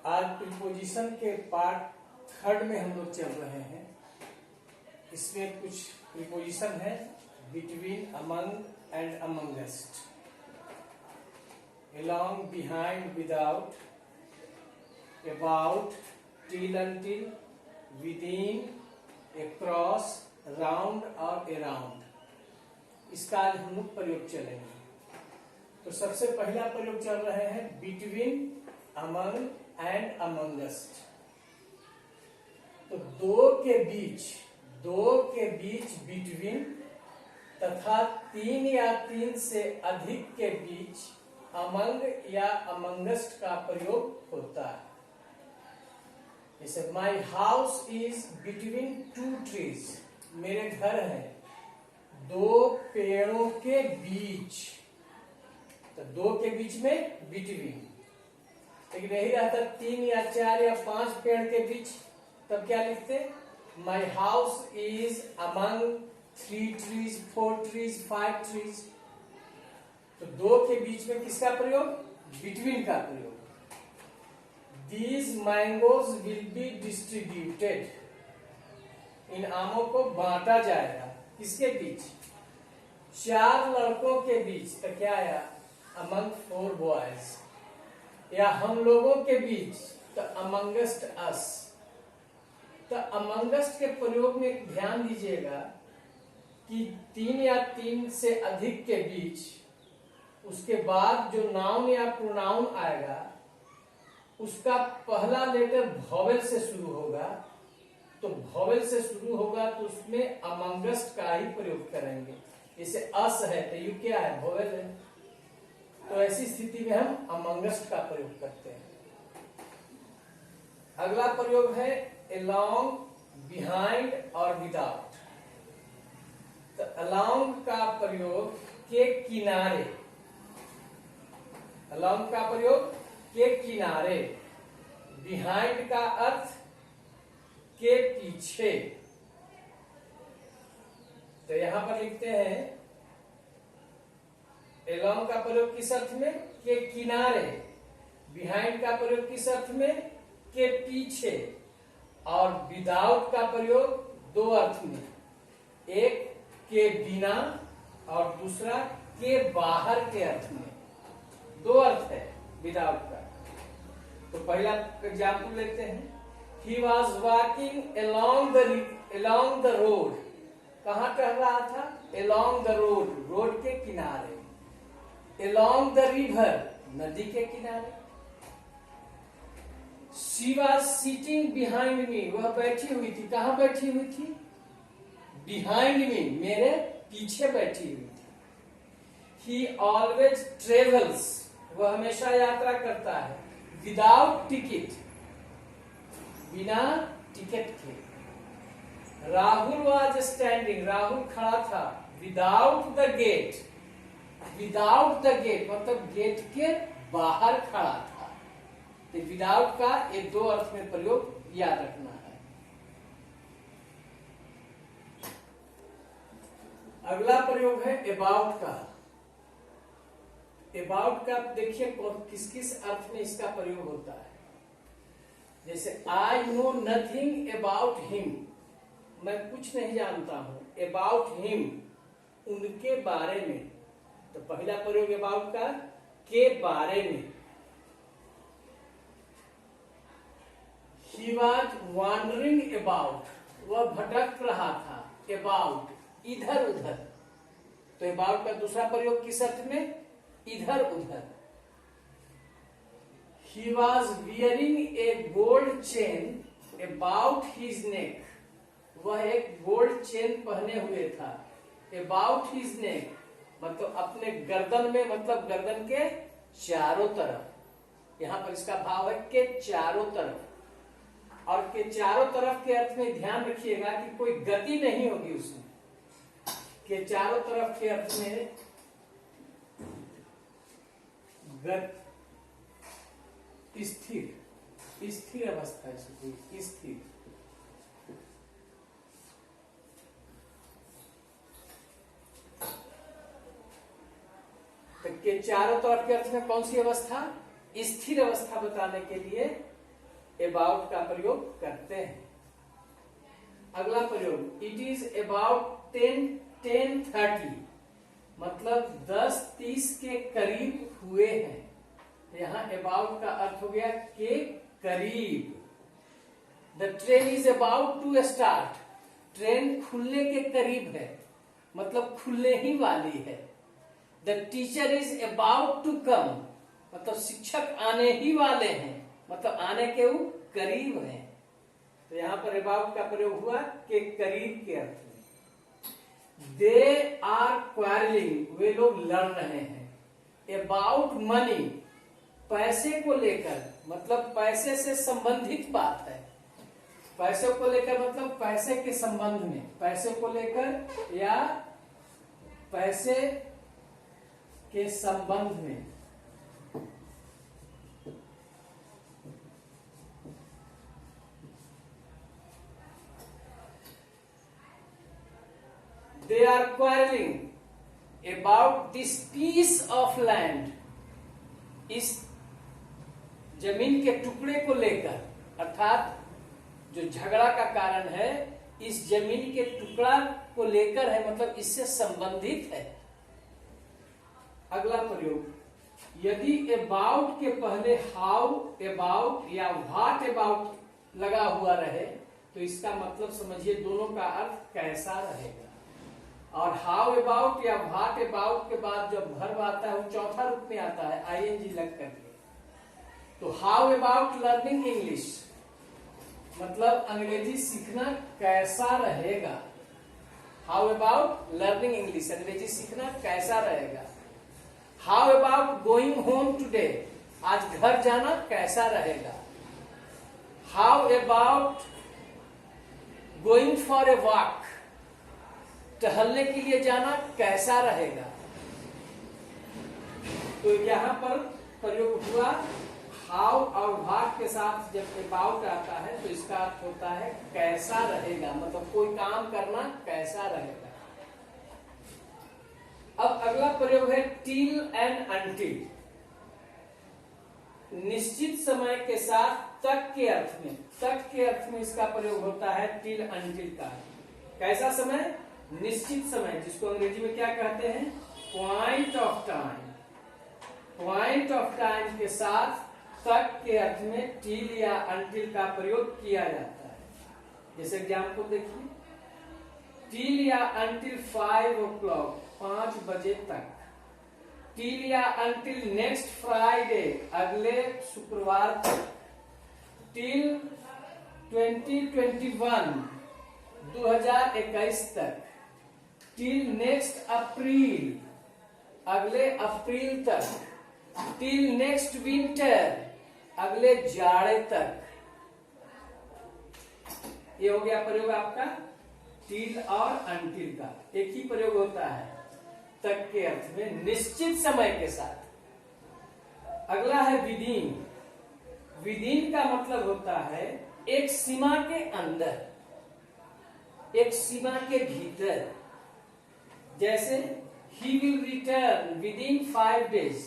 आज प्रीपोजिशन के part third में हम लोग चल रहे हैं। इसमें कुछ प्रीपोजिशन है between, among and amongst, along, behind, without, about, till, until, within, across, round और around। इसका आज हम लोग प्रयोग चलेंगे। तो सबसे पहला प्रयोग चल रहे हैं बिटवीन, अमंग एंड अमंगेस्ट। तो दो के बीच बिटवीन तथा तीन या तीन से अधिक के बीच अमंग या अमंगेस्ट का प्रयोग होता है। जैसे my house is between two trees, मेरे घर है दो पेड़ों के बीच। तो दो के बीच में बिटवीन, लेकिन यही रहता तीन या चार या पांच पेड़ के बीच, तब क्या लिखते? My house is among 3 trees, 4 trees, 5 trees। तो दो के बीच में किसका प्रयोग? बिटवीन का प्रयोग। These mangoes will be distributed, इन आमों को बांटा जाएगा। किसके बीच? चार लड़कों के बीच। तो क्या आया? Among 4 boys। या हम लोगों के बीच, तो amongst us। तो amongst के प्रयोग में ध्यान दीजिएगा कि तीन या तीन से अधिक के बीच, उसके बाद जो नाउन या प्रोनाउन आएगा उसका पहला लेटर वॉवेल से शुरू होगा। तो वॉवेल से शुरू होगा तो उसमें अमंगस्ट का ही प्रयोग करेंगे। जैसे अस है तो यू क्या है? वॉवेल है। तो ऐसी स्थिति में हम अमंगस्ट का प्रयोग करते हैं। अगला प्रयोग है along, behind और without। तो along का प्रयोग के किनारे, along का प्रयोग के किनारे, behind का अर्थ के पीछे। तो यहां पर लिखते हैं along का प्रयोग किस अर्थ में? के किनारे। behind का प्रयोग किस अर्थ में? के पीछे। और without का प्रयोग दो अर्थ में, एक के बिना और दूसरा के बाहर के अर्थ में। दो अर्थ है विदाउट का। तो पहला एग्जाम्पल लेते हैं। He was walking along the road। कहाँ टहल रहा था? along the road, रोड के किनारे। along the river, नदी के किनारे। She was sitting behind me, वह बैठी हुई थी। कहाँ बैठी हुई थी? Behind me, मेरे पीछे बैठी हुई थी। He always travels, वह हमेशा यात्रा करता है। Without ticket, बिना टिकट के। राहुल was standing, राहुल खड़ा था। Without the gate, without the gate मतलब गेट के बाहर खड़ा था। तो विदाउट का ये दो अर्थ में प्रयोग याद रखना है। अगला प्रयोग है अबाउट का। अबाउट का देखिए किस किस अर्थ में इसका प्रयोग होता है। जैसे I know nothing about him, मैं कुछ नहीं जानता हूं। अबाउट हिम, उनके बारे में। तो पहला प्रयोग अबाउट का के बारे में। He was wandering about, वह भटक रहा था। About, इधर उधर। तो about का दूसरा प्रयोग किस अर्थ में? इधर उधर। He was wearing a gold chain about his neck, वह एक गोल्ड चेन पहने हुए था। About his neck मतलब अपने गर्दन में, मतलब गर्दन के चारों तरफ। यहां पर इसका भाव है के चारों तरफ। और के चारों तरफ के अर्थ में ध्यान रखिएगा कि कोई गति नहीं होगी उसमें। के चारों तरफ के अर्थ में स्थिर अवस्था, स्थिर। तो के चारों तरफ के अर्थ में कौन सी अवस्था? स्थिर अवस्था बताने के लिए अबाउट का प्रयोग करते हैं। अगला प्रयोग, इट इज अबाउट 10:30, मतलब 10:30 के करीब हुए हैं। तो यहाँ अबाउट का अर्थ हो गया के करीब। The train is about to start, train खुलने के करीब है, मतलब खुलने ही वाली है। The teacher is about to come, मतलब शिक्षक आने ही वाले हैं, मतलब आने के वो करीब हैं। तो यहाँ पर अबाउट का प्रयोग हुआ के करीब के अर्थ में। दे आर क्वारलिंग, वे लोग लड़ रहे हैं। अबाउट मनी, पैसे को लेकर, मतलब पैसे से संबंधित बात है। पैसे को लेकर मतलब पैसे के संबंध में, पैसे को लेकर या पैसे के संबंध में। They are quarreling about this piece of land, इस जमीन के टुकड़े को लेकर, अर्थात जो झगड़ा का कारण है इस जमीन के टुकड़ा को लेकर है, मतलब इससे संबंधित है। अगला प्रयोग, यदि अबाउट के पहले हाउ अबाउट या व्हाट अबाउट लगा हुआ रहे तो इसका मतलब समझिए दोनों का अर्थ कैसा रहेगा। और हाउ अबाउट या व्हाट अबाउट के बाद जब वर्ब आता है वो चौथा रूप में आता है, आईएनजी लग करके। तो हाउ अबाउट लर्निंग इंग्लिश, मतलब अंग्रेजी सीखना कैसा रहेगा। हाउ अबाउट लर्निंग इंग्लिश, अंग्रेजी सीखना कैसा रहेगा। How about going home today, आज घर जाना कैसा रहेगा। How about going for a walk, टहलने के लिए जाना कैसा रहेगा। तो यहाँ पर प्रयोग हुआ हाउ और व्हाट के साथ जब अबाउट आता है तो इसका अर्थ होता है कैसा रहेगा, मतलब कोई काम करना कैसा रहेगा। अब अगला प्रयोग है टिल एंड अनटिल, निश्चित समय के साथ तक के अर्थ में, तक के अर्थ में इसका प्रयोग होता है टिल अनटिल का। कैसा समय, निश्चित समय, जिसको अंग्रेजी में क्या कहते हैं, point of time. Point of time के साथ तक के अर्थ में टिल या अनटिल का प्रयोग किया जाता है। जैसे एग्जाम्पल देखिए, टिल या अनटिल 5 o'clock, 5 बजे तक। टिल या अनटिल नेक्स्ट फ्राइडे, अगले शुक्रवार तक। टिल 2021, 2021 तक। टिल नेक्स्ट अप्रैल, अगले अप्रैल तक। टिल नेक्स्ट विंटर, अगले जाड़े तक। ये हो गया प्रयोग आपका टिल और अनटिल का। एक ही प्रयोग होता है तक के अर्थ में, निश्चित समय के साथ। अगला है विदिन। विदिन का मतलब होता है एक सीमा के अंदर, एक सीमा के भीतर। जैसे he will return within 5 days,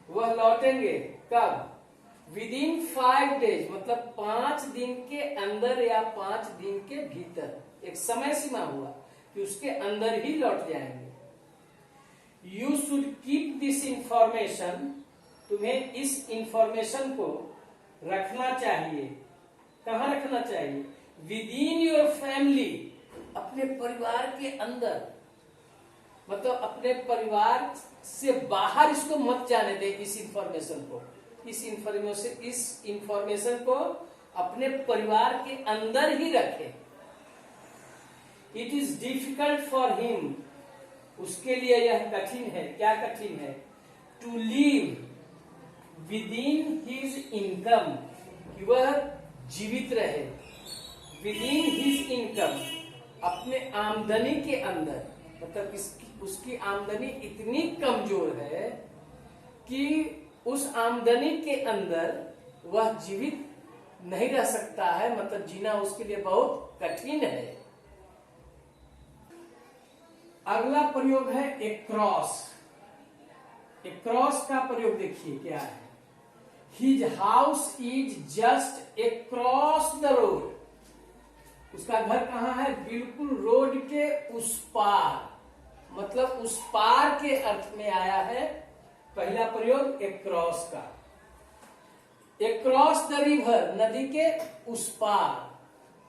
वह लौटेंगे कब, विदिन 5 days, मतलब 5 दिन के अंदर या 5 दिन के भीतर। एक समय सीमा हुआ कि उसके अंदर ही लौट जाएंगे। You should keep this information, तुम्हें इस इंफॉर्मेशन को रखना चाहिए। कहाँ रखना चाहिए, विदिन योर फैमिली, अपने परिवार के अंदर, मतलब अपने परिवार से बाहर इसको मत जाने दे। इस इंफॉर्मेशन को, इस इंफॉर्मेशन को अपने परिवार के अंदर ही रखे। It is difficult for him, उसके लिए यह कठिन है। क्या कठिन है, to live within his income, कि वह जीवित रहे विदिन हिज इनकम, अपने आमदनी के अंदर, मतलब उसकी आमदनी इतनी कमजोर है कि उस आमदनी के अंदर वह जीवित नहीं रह सकता है, मतलब जीना उसके लिए बहुत कठिन है। अगला प्रयोग है एक क्रॉस। एक क्रॉस का प्रयोग देखिए क्या है, his house is just across the road. उसका घर कहाँ है? बिल्कुल रोड के उस पार, मतलब उस पार के अर्थ में आया है पहला प्रयोग अक्रॉस का। अक्रॉस द रिवर, नदी के उस पार,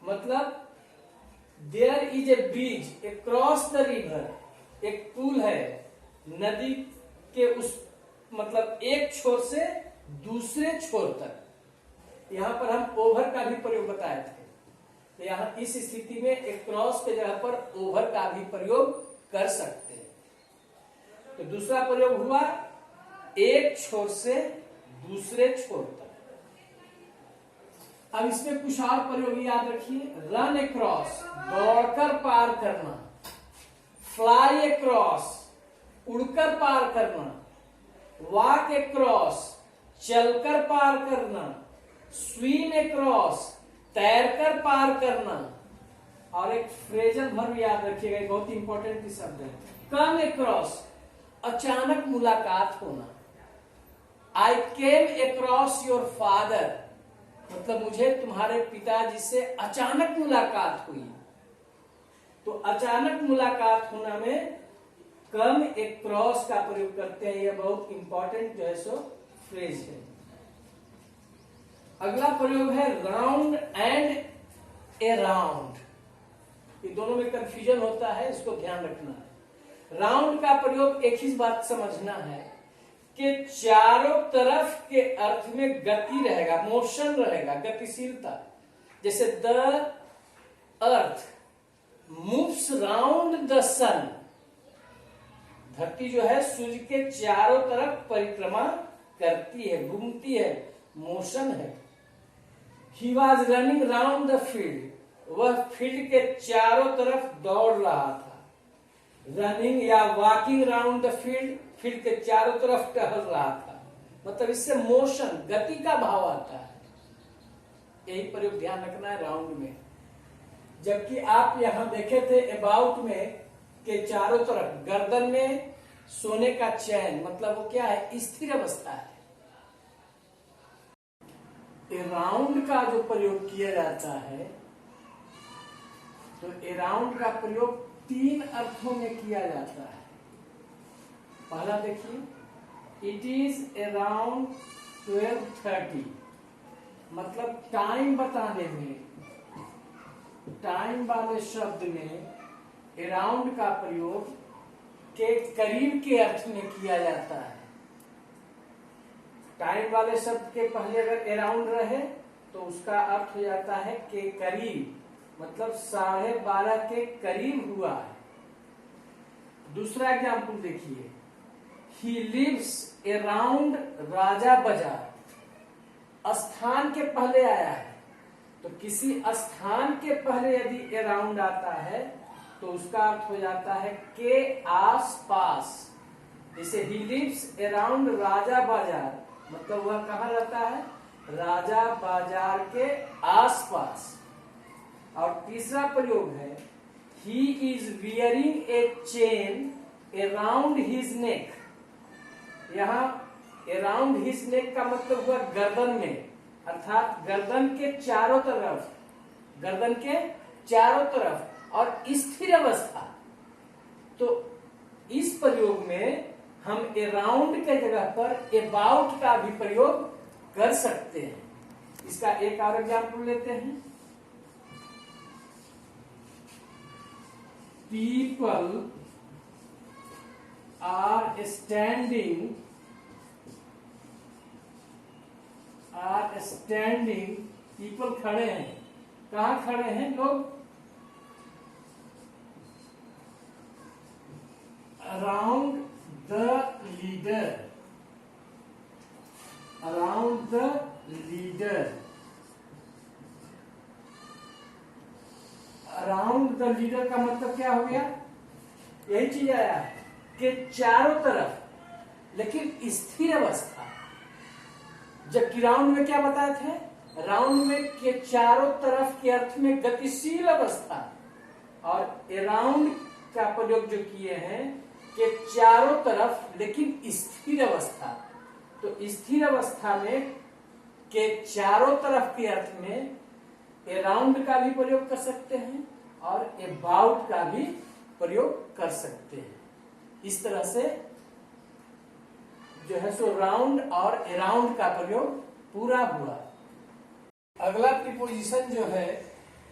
मतलब there is a bridge across the river. एक पुल है नदी के उस, मतलब एक छोर से दूसरे छोर तक। यहां पर हम ओवर का भी प्रयोग बताए थे, तो यहां इस स्थिति में अक्रॉस के जगह पर ओवर का भी प्रयोग कर सकते हैं। तो दूसरा प्रयोग हुआ एक छोर से दूसरे छोर तक। अब इसमें कुछ और प्रयोग याद रखिए। रन अक्रॉस, दौड़कर पार करना। फ्लाई अक्रॉस, उड़कर पार करना। वॉक अक्रॉस, चलकर पार करना। स्विम अक्रॉस, तैरकर पार करना। और एक फ्रेजल वर्ब याद रखिएगा, बहुत इंपॉर्टेंट शब्द है, कम अक्रॉस, अचानक मुलाकात होना। आई केम अक्रॉस योर फादर, मतलब मुझे तुम्हारे पिताजी से अचानक मुलाकात हुई। तो अचानक मुलाकात होना में कम अक्रॉस का प्रयोग करते हैं। यह बहुत इंपॉर्टेंट जो है सो फ्रेज है। अगला प्रयोग है राउंड एंड अराउंड। ये दोनों में कंफ्यूजन होता है, इसको ध्यान रखना है। राउंड का प्रयोग एक ही बात समझना है कि चारों तरफ के अर्थ में गति रहेगा, मोशन रहेगा, गतिशीलता। जैसे the earth moves round the sun, धरती जो है सूर्य के चारों तरफ परिक्रमा करती है, घूमती है, मोशन है। He was running round the field, वह फील्ड के चारों तरफ दौड़ रहा था। रनिंग या walking round the field, field के चारों तरफ टहल रहा था, मतलब इससे मोशन, गति का भाव आता है। यही प्रयोग ध्यान रखना है राउंड में। जबकि आप यहां देखे थे अबाउट में के चारों तरफ, गर्दन में सोने का चैन, मतलब वो क्या है? स्थिर अवस्था है। अराउंड का जो प्रयोग किया जाता है, तो अराउंड का प्रयोग 3 अर्थों में किया जाता है। पहला देखिए, इट इज अराउंड 12:30, मतलब टाइम बताने में, टाइम वाले शब्द में अराउंड का प्रयोग के करीब के अर्थ में किया जाता है। टाइम वाले शब्द के पहले अगर अराउंड रहे तो उसका अर्थ हो जाता है के करीब, मतलब 12:30 के करीब हुआ है। दूसरा एग्जाम्पल देखिए, ही लिव्स अराउंड राजा बाजार, स्थान के पहले आया है, तो किसी स्थान के पहले यदि अराउंड आता है तो उसका अर्थ हो जाता है के आसपास। जैसे ही लिव्स अराउंड राजा बाजार, मतलब वह कहाँ रहता है? राजा बाजार के आसपास। और तीसरा प्रयोग है, he is wearing A chain around his neck. यहाँ अराउंड हिज नेक का मतलब हुआ गर्दन में, अर्थात गर्दन के चारों तरफ, गर्दन के चारों तरफ, और स्थिर अवस्था। तो इस प्रयोग में हम अराउंड के जगह पर अबाउट का भी प्रयोग कर सकते हैं। इसका एक और एग्जाम्पल लेते हैं। पीपल आर स्टैंडिंग, पीपल खड़े हैं। कहाँ खड़े हैं लोग? Around the leader, around the leader. Around the leader का मतलब क्या हो गया? यही चीज आया है कि चारों तरफ, लेकिन स्थिर अवस्था। जबकि राउंड में क्या बताए थे? राउंड में के चारों तरफ के अर्थ में गतिशील अवस्था, और अराउंड का प्रयोग जो किए हैं कि चारों तरफ लेकिन स्थिर अवस्था। तो स्थिर अवस्था में के चारों तरफ के अर्थ में अराउंड का भी प्रयोग कर सकते हैं और अबाउट का भी प्रयोग कर सकते हैं। इस तरह से जो है सो राउंड और अराउंड का प्रयोग पूरा हुआ। अगला प्रीपोजिशन जो है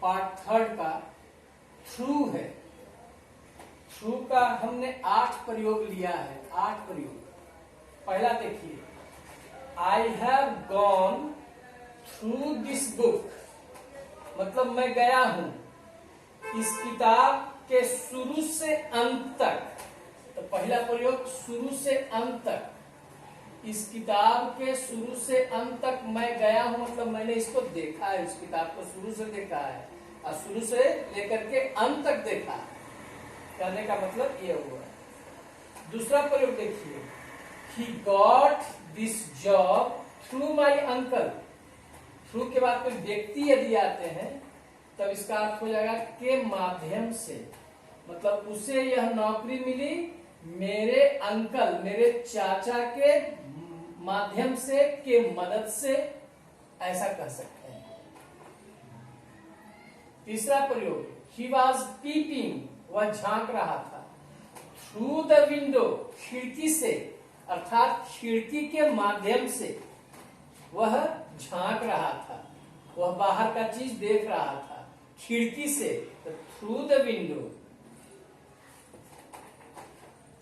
पार्ट थर्ड का थ्रू है। थ्रू का हमने 8 प्रयोग लिया है, 8 प्रयोग। पहला देखिए, I have gone through this book, मतलब मैं गया हूं इस किताब के शुरू से अंत तक। तो पहला प्रयोग शुरू से अंत तक, इस किताब के शुरू से अंत तक मैं गया हूं, मतलब मैंने इसको देखा है, इस किताब को शुरू से देखा है और शुरू से लेकर के अंत तक देखा है। कहने का मतलब ये हुआ। दूसरा प्रयोग देखिए, he got this job through my uncle। Through के बाद कोई व्यक्ति यदि आते हैं तब इसका अर्थ हो जाएगा के माध्यम से, मतलब उसे यह नौकरी मिली मेरे अंकल, मेरे चाचा के माध्यम से, के मदद से, ऐसा कह सकते हैं। तीसरा प्रयोग, he was peeping, वह झांक रहा था, थ्रू द विंडो, खिड़की से, अर्थात खिड़की के माध्यम से वह झांक रहा था, वह बाहर का चीज देख रहा था खिड़की से, तो थ्रू द विंडो।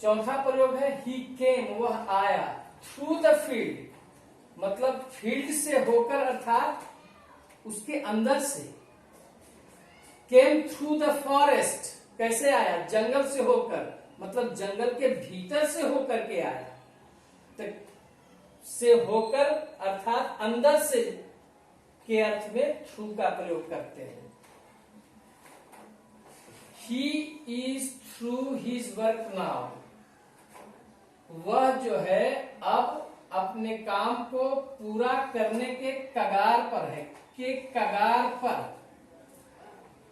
चौथा प्रयोग है he came, वह आया, थ्रू द फील्ड, मतलब फील्ड से होकर, अर्थात उसके अंदर से। came थ्रू द फॉरेस्ट, कैसे आया, जंगल से होकर, मतलब जंगल के भीतर से होकर के आया। तो से होकर अर्थात अंदर से के अर्थ में थ्रू का प्रयोग करते हैं। He is through his work now, वह जो है अब अपने काम को पूरा करने के कगार पर है, के कगार पर,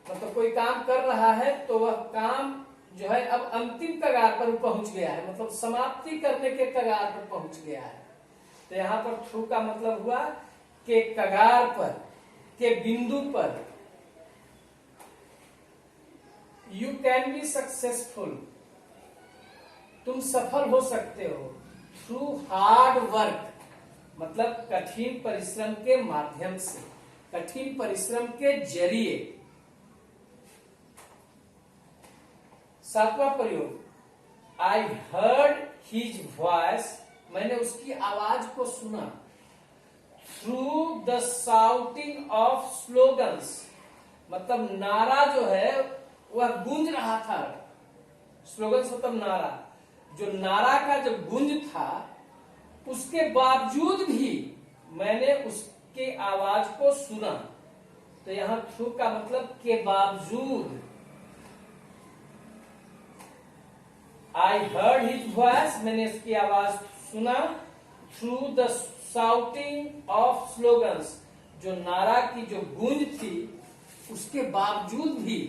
मतलब कोई काम कर रहा है तो वह काम जो है अब अंतिम कगार पर पहुंच गया है, मतलब समाप्ति करने के कगार पर पहुंच गया है। तो यहाँ पर थ्रू का मतलब हुआ के कगार पर, के बिंदु पर। यू कैन बी सक्सेसफुल, तुम सफल हो सकते हो, थ्रू हार्ड वर्क, मतलब कठिन परिश्रम के माध्यम से, कठिन परिश्रम के जरिए। सातवां प्रयोग, आई हर्ड हिज वॉइस, मैंने उसकी आवाज को सुना, through the shouting of slogans, मतलब नारा जो है वह गूंज रहा था। स्लोगन्स मतलब नारा, जो नारा का जो गूंज था उसके बावजूद भी मैंने उसके आवाज को सुना। तो यहां थ्रू का मतलब के बावजूद। आई हर्ड हिज वॉइस, मैंने उसकी आवाज सुना, through the shouting of slogans, जो नारा की जो गूंज थी उसके बावजूद भी,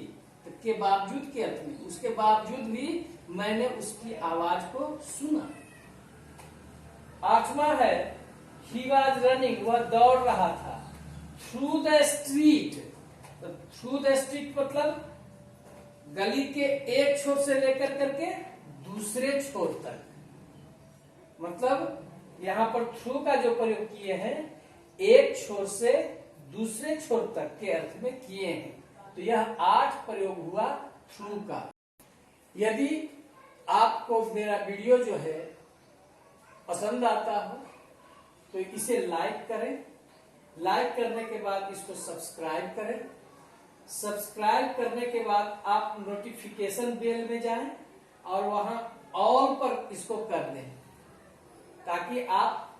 तो के बावजूद के अर्थ में, उसके बावजूद भी मैंने उसकी आवाज को सुना। आठवां है ही वॉज रनिंग, वह दौड़ रहा था, थ्रू द स्ट्रीट, तो थ्रू द स्ट्रीट मतलब गली के एक छोर से लेकर करके दूसरे छोर तक, मतलब यहां पर थ्रू का जो प्रयोग किए हैं एक छोर से दूसरे छोर तक के अर्थ में किए हैं। तो यह 8 प्रयोग हुआ थ्रू का। यदि आपको मेरा वीडियो जो है पसंद आता हो तो इसे लाइक करें, लाइक करने के बाद इसको सब्सक्राइब करें, सब्सक्राइब करने के बाद आप नोटिफिकेशन बेल में जाएं और वहां ऑल पर इसको कर दें, ताकि आप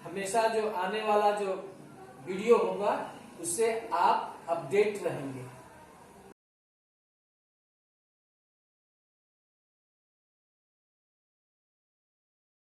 हमेशा जो आने वाला जो वीडियो होगा उससे आप अपडेट रहेंगे।